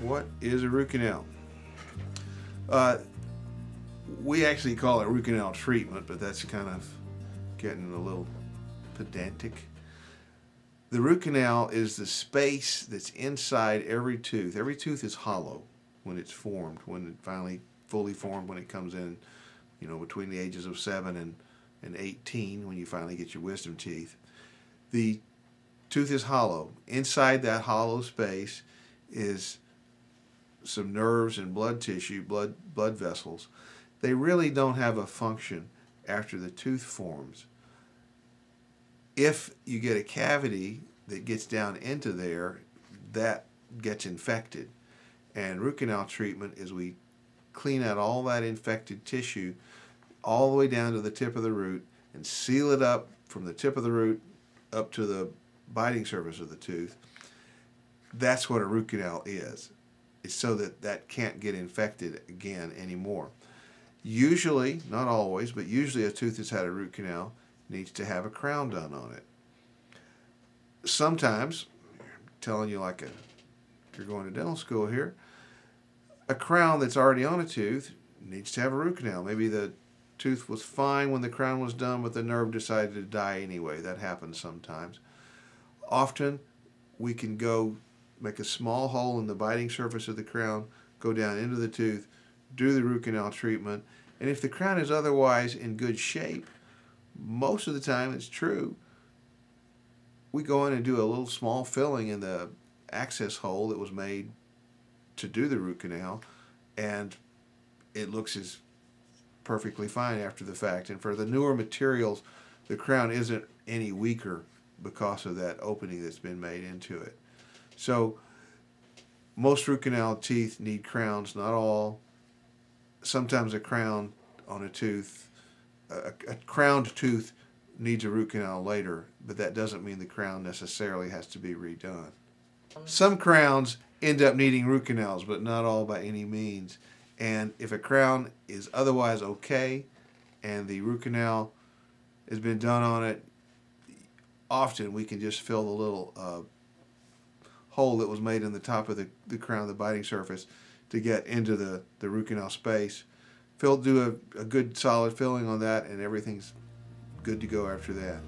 What is a root canal? We actually call it root canal treatment, but that's kind of getting a little pedantic. The root canal is the space that's inside every tooth. Every tooth is hollow when it's formed, when it finally fully formed, when it comes in, you know, between the ages of 7 and 18, when you finally get your wisdom teeth. The tooth is hollow. Inside that hollow space is some nerves and blood tissue, blood vessels. They really don't have a function after the tooth forms. If you get a cavity that gets down into there, that gets infected. And root canal treatment is we clean out all that infected tissue all the way down to the tip of the root and seal it up from the tip of the root up to the biting surface of the tooth. That's what a root canal is. It's so that that can't get infected again anymore. Usually, not always, but usually a tooth that's had a root canal needs to have a crown done on it. Sometimes, I'm telling you like you're going to dental school here, a crown that's already on a tooth needs to have a root canal. Maybe the tooth was fine when the crown was done, but the nerve decided to die anyway. That happens sometimes. Often, we can go make a small hole in the biting surface of the crown, go down into the tooth, do the root canal treatment, and if the crown is otherwise in good shape, most of the time it's true, we go in and do a little small filling in the access hole that was made to do the root canal, and it looks as perfectly fine after the fact. And for the newer materials, the crown isn't any weaker because of that opening that's been made into it. So most root canal teeth need crowns, not all. Sometimes a crown on a tooth, a crowned tooth needs a root canal later, but that doesn't mean the crown necessarily has to be redone. Some crowns end up needing root canals, but not all by any means. And if a crown is otherwise okay and the root canal has been done on it, often we can just fill the little hole that was made in the top of the crown, the biting surface, to get into the root canal space. Do a good solid filling on that, and everything's good to go after that.